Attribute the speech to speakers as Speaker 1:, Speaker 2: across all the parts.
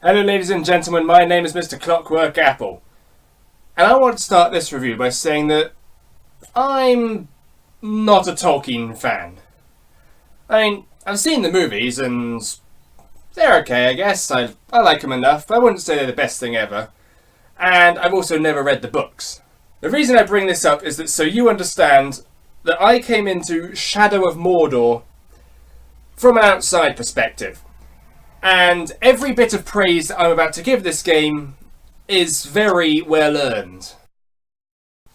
Speaker 1: Hello ladies and gentlemen, my name is Mr. Clockwork Apple. And I want to start this review by saying that I'm not a Tolkien fan. I mean, I've seen the movies and they're okay, I guess. I like them enough, but I wouldn't say they're the best thing ever. And I've also never read the books. The reason I bring this up is that so you understand that I came into Shadow of Mordor from an outside perspective. And every bit of praise that I'm about to give this game is very well earned.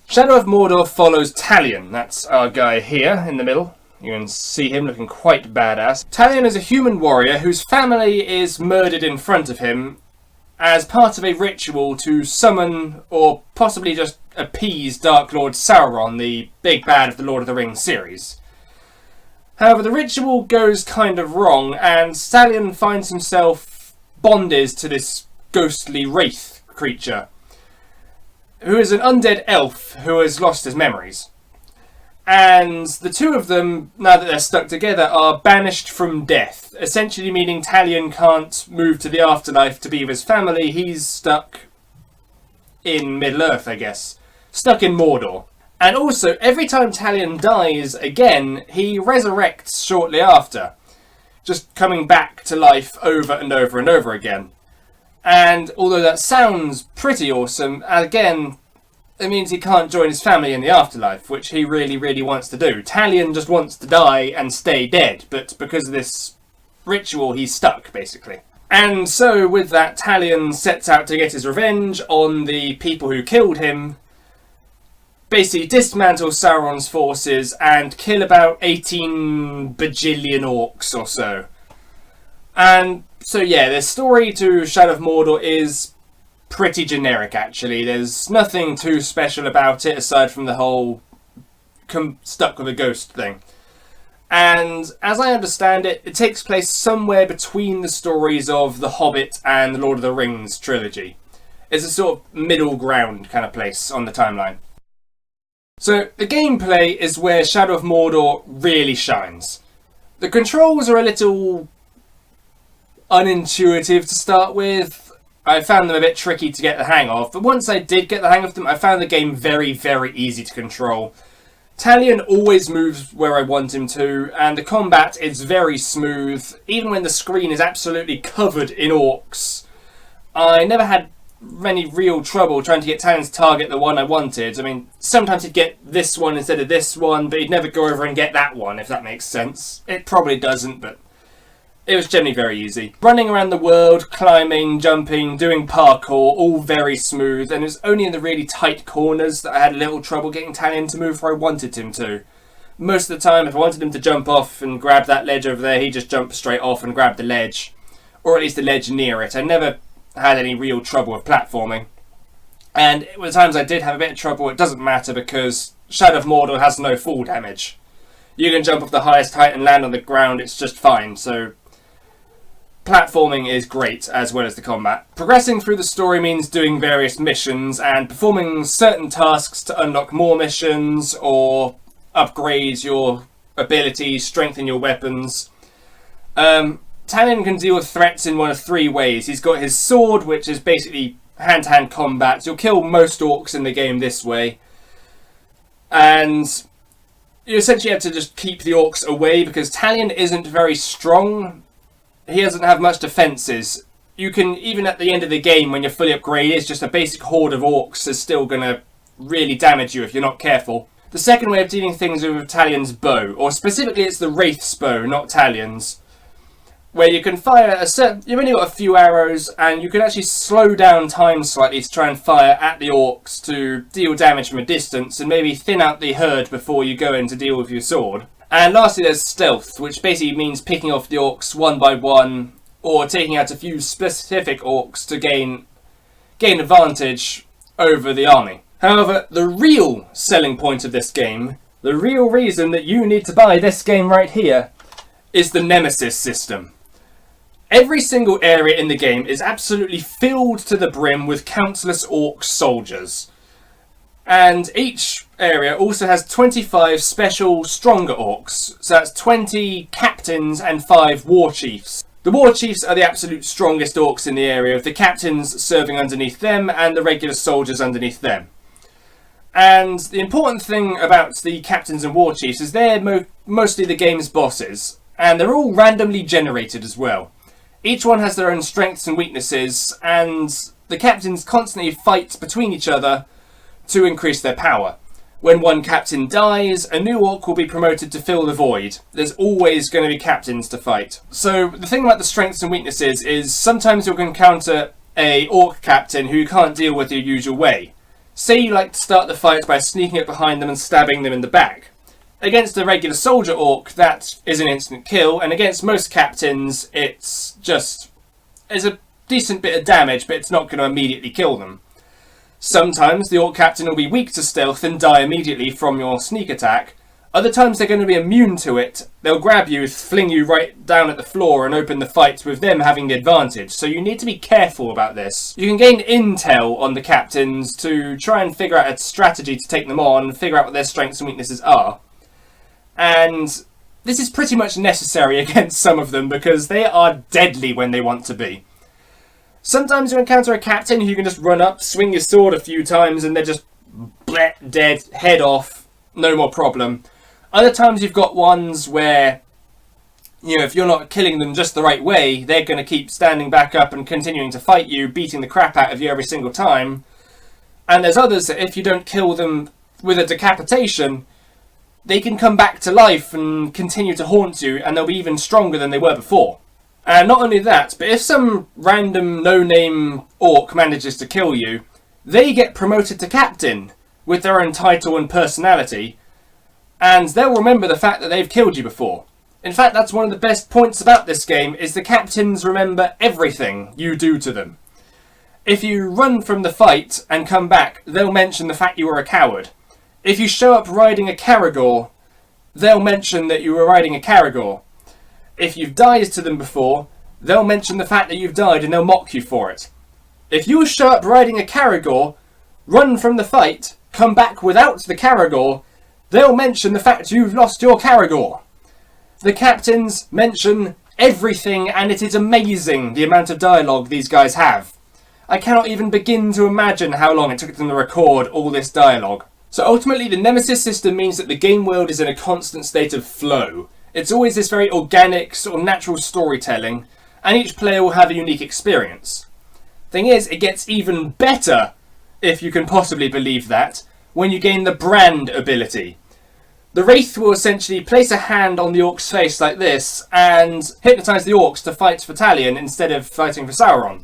Speaker 1: Shadow of Mordor follows Talion. That's our guy here in the middle. You can see him looking quite badass. Talion is a human warrior whose family is murdered in front of him as part of a ritual to summon or possibly just appease Dark Lord Sauron, the big bad of the Lord of the Rings series. However, the ritual goes kind of wrong, and Talion finds himself bonded to this ghostly wraith creature, who is an undead elf who has lost his memories. And the two of them, now that they're stuck together, are banished from death, essentially meaning Talion can't move to the afterlife to be with his family. He's stuck in Middle-earth, I guess. Stuck in Mordor. And also, every time Talion dies again, he resurrects shortly after, just coming back to life over and over and over again. And although that sounds pretty awesome, again, it means he can't join his family in the afterlife, which he really, really wants to do. Talion just wants to die and stay dead, but because of this ritual, he's stuck, basically. And so, with that, Talion sets out to get his revenge on the people who killed him, basically dismantle Sauron's forces and kill about 18 bajillion orcs or so. And so yeah, the story to Shadow of Mordor is pretty generic actually. There's nothing too special about it aside from the whole stuck with a ghost thing. And as I understand it, it takes place somewhere between the stories of The Hobbit and the Lord of the Rings trilogy. It's a sort of middle ground kind of place on the timeline. So the gameplay is where Shadow of Mordor really shines. The controls are a little unintuitive to start with. I found them a bit tricky to get the hang of, but once I did get the hang of them, I found the game very, very easy to control. Talion always moves where I want him to, and the combat is very smooth, even when the screen is absolutely covered in orcs. I never had any real trouble trying to get Talion to target the one I wanted. I mean, sometimes he'd get this one instead of this one, but he'd never go over and get that one, if that makes sense. It probably doesn't, but it was generally very easy. Running around the world, climbing, jumping, doing parkour, all very smooth, and it was only in the really tight corners that I had a little trouble getting Talion to move where I wanted him to. Most of the time, if I wanted him to jump off and grab that ledge over there, he'd just jump straight off and grab the ledge. Or at least the ledge near it. I never had any real trouble with platforming. And with the times I did have a bit of trouble, it doesn't matter because Shadow of Mordor has no fall damage. You can jump off the highest height and land on the ground, it's just fine, so platforming is great, as well as the combat. Progressing through the story means doing various missions and performing certain tasks to unlock more missions or upgrade your abilities, strengthen your weapons. Talion can deal with threats in one of three ways. He's got his sword, which is basically hand-to-hand combat. You'll kill most orcs in the game this way. And you essentially have to just keep the orcs away because Talion isn't very strong. He doesn't have much defences. You can, even at the end of the game when you're fully upgraded, it's just a basic horde of orcs is still going to really damage you if you're not careful. The second way of dealing things is with Talion's bow, or specifically it's the Wraith's bow, not Talion's, where you can fire you've only got a few arrows and you can actually slow down time slightly to try and fire at the orcs to deal damage from a distance and maybe thin out the herd before you go in to deal with your sword. And lastly, there's stealth, which basically means picking off the orcs one by one, or taking out a few specific orcs to gain advantage over the army. However, the real selling point of this game, the real reason that you need to buy this game right here, is the Nemesis system. Every single area in the game is absolutely filled to the brim with countless orc soldiers. And each area also has 25 special stronger orcs. So that's 20 captains and 5 war chiefs. The war chiefs are the absolute strongest orcs in the area, with the captains serving underneath them and the regular soldiers underneath them. And the important thing about the captains and war chiefs is they're mostly the game's bosses, and they're all randomly generated as well. Each one has their own strengths and weaknesses, and the captains constantly fight between each other to increase their power. When one captain dies, a new orc will be promoted to fill the void. There's always going to be captains to fight. So the thing about the strengths and weaknesses is sometimes you'll encounter a orc captain who you can't deal with your usual way. Say you like to start the fight by sneaking up behind them and stabbing them in the back. Against a regular soldier orc, that is an instant kill, and against most captains, it's a decent bit of damage, but it's not going to immediately kill them. Sometimes the orc captain will be weak to stealth and die immediately from your sneak attack. Other times they're going to be immune to it. They'll grab you, fling you right down at the floor and open the fight with them having the advantage. So you need to be careful about this. You can gain intel on the captains to try and figure out a strategy to take them on, figure out what their strengths and weaknesses are. And this is pretty much necessary against some of them because they are deadly when they want to be. Sometimes you encounter a captain who you can just run up, swing your sword a few times, and they're just dead, head off, no more problem. Other times you've got ones where, if you're not killing them just the right way, they're going to keep standing back up and continuing to fight you, beating the crap out of you every single time. And there's others that if you don't kill them with a decapitation, they can come back to life and continue to haunt you, and they'll be even stronger than they were before. And not only that, but if some random no-name orc manages to kill you, they get promoted to captain with their own title and personality, and they'll remember the fact that they've killed you before. In fact, that's one of the best points about this game, is the captains remember everything you do to them. If you run from the fight and come back, they'll mention the fact you were a coward. If you show up riding a Caragor, they'll mention that you were riding a Caragor. If you've died to them before, they'll mention the fact that you've died and they'll mock you for it. If you show up riding a Caragor, run from the fight, come back without the Caragor, they'll mention the fact you've lost your Caragor. The captains mention everything, and it is amazing the amount of dialogue these guys have. I cannot even begin to imagine how long it took them to record all this dialogue. So ultimately, the Nemesis system means that the game world is in a constant state of flow. It's always this very organic, sort of natural storytelling, and each player will have a unique experience. Thing is, it gets even better, if you can possibly believe that, when you gain the brand ability. The Wraith will essentially place a hand on the orc's face like this, and hypnotise the orcs to fight for Talion instead of fighting for Sauron.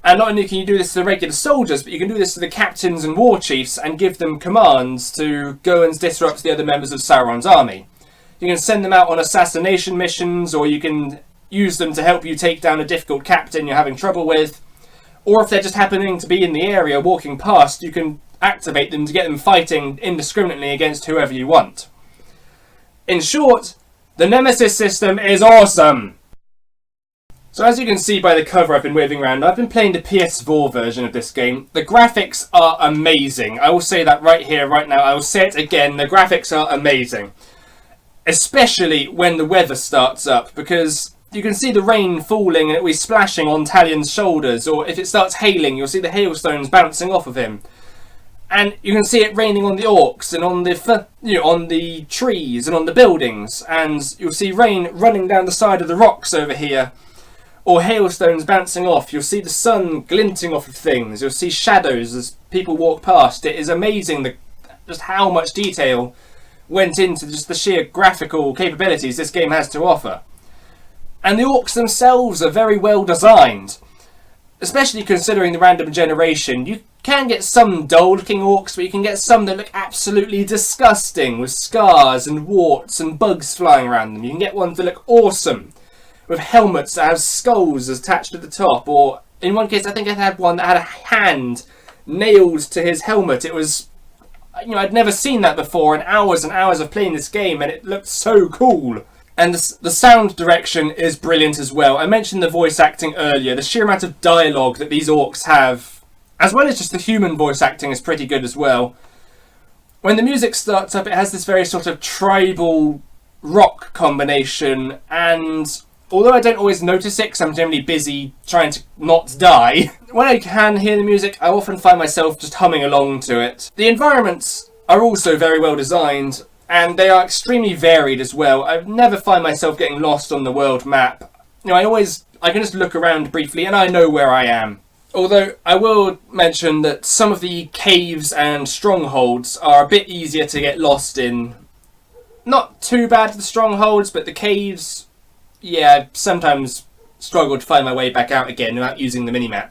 Speaker 1: And not only can you do this to the regular soldiers, but you can do this to the captains and war chiefs and give them commands to go and disrupt the other members of Sauron's army. You can send them out on assassination missions, or you can use them to help you take down a difficult captain you're having trouble with. Or if they're just happening to be in the area walking past, you can activate them to get them fighting indiscriminately against whoever you want. In short, the Nemesis system is awesome! So as you can see by the cover I've been waving around, I've been playing the PS4 version of this game. The graphics are amazing. I will say that right here, right now. I will say it again, the graphics are amazing. Especially when the weather starts up, because you can see the rain falling and it will be splashing on Talion's shoulders, or if it starts hailing, you'll see the hailstones bouncing off of him. And you can see it raining on the orcs and on the trees and on the buildings, and you'll see rain running down the side of the rocks over here, or hailstones bouncing off. You'll see the sun glinting off of things. You'll see shadows as people walk past. It is amazing just how much detail went into just the sheer graphical capabilities this game has to offer. And the orcs themselves are very well designed, especially considering the random generation. You can get some dull looking orcs, but you can get some that look absolutely disgusting, with scars and warts and bugs flying around them. You can get ones that look awesome, with helmets that have skulls attached to the top, or in one case I think I had one that had a hand nailed to his helmet. It was, I'd never seen that before in hours and hours of playing this game, and it looked so cool. And the sound direction is brilliant as well. I mentioned the voice acting earlier. The sheer amount of dialogue that these orcs have, as well as just the human voice acting, is pretty good as well. When the music starts up, it has this very sort of tribal rock combination, and although I don't always notice it because I'm generally busy trying to not die, when I can hear the music, I often find myself just humming along to it. The environments are also very well designed, and they are extremely varied as well. I never find myself getting lost on the world map. You know, I can just look around briefly and I know where I am. Although I will mention that some of the caves and strongholds are a bit easier to get lost in. Not too bad the strongholds, but the caves, yeah, I sometimes struggle to find my way back out again without using the minimap.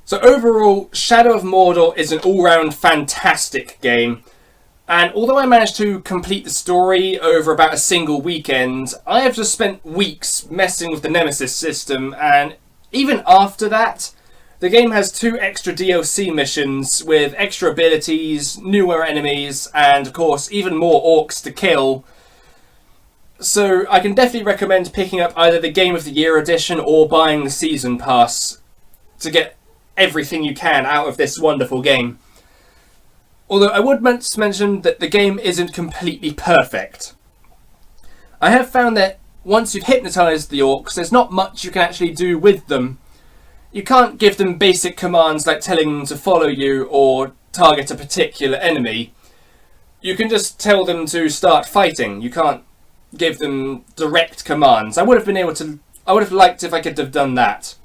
Speaker 1: So overall, Shadow of Mordor is an all-round fantastic game. And although I managed to complete the story over about a single weekend, I have just spent weeks messing with the Nemesis system, and even after that, the game has 2 extra DLC missions with extra abilities, newer enemies, and of course even more orcs to kill. So I can definitely recommend picking up either the Game of the Year edition or buying the Season Pass to get everything you can out of this wonderful game. Although I would mention that the game isn't completely perfect. I have found that once you've hypnotised the orcs, there's not much you can actually do with them. You can't give them basic commands like telling them to follow you or target a particular enemy. You can just tell them to start fighting. You can't give them direct commands. I would have liked if I could have done that.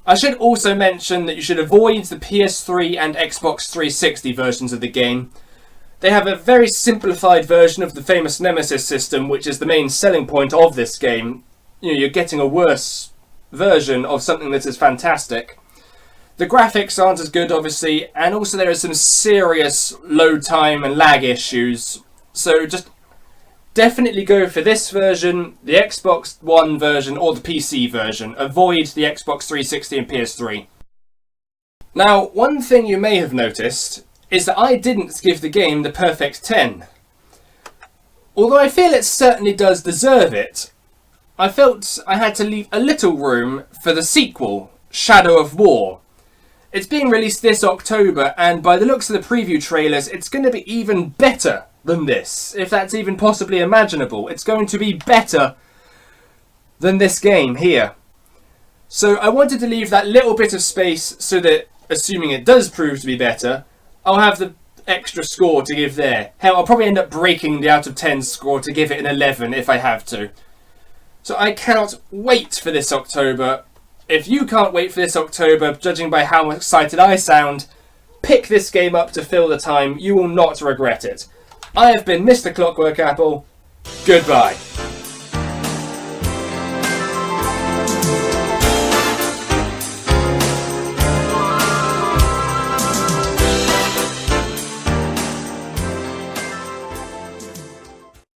Speaker 1: I should also mention that you should avoid the PS3 and Xbox 360 versions of the game. They have a very simplified version of the famous Nemesis system, which is the main selling point of this game. You know, you're getting a worse version of something that is fantastic. The graphics aren't as good, obviously, and also there are some serious load time and lag issues. So just definitely go for this version, the Xbox One version, or the PC version. Avoid the Xbox 360 and PS3. Now, one thing you may have noticed is that I didn't give the game the perfect 10. Although I feel it certainly does deserve it, I felt I had to leave a little room for the sequel, Shadow of War. It's being released this October, and by the looks of the preview trailers, it's going to be even better than this, if that's even possibly imaginable. It's going to be better than this game here. So I wanted to leave that little bit of space so that, assuming it does prove to be better, I'll have the extra score to give there. Hell, I'll probably end up breaking the out of 10 score to give it an 11 if I have to. So I cannot wait for this October. If you can't wait for this October, judging by how excited I sound, pick this game up to fill the time. You will not regret it. I have been Mr. Clockwork Apple. Goodbye.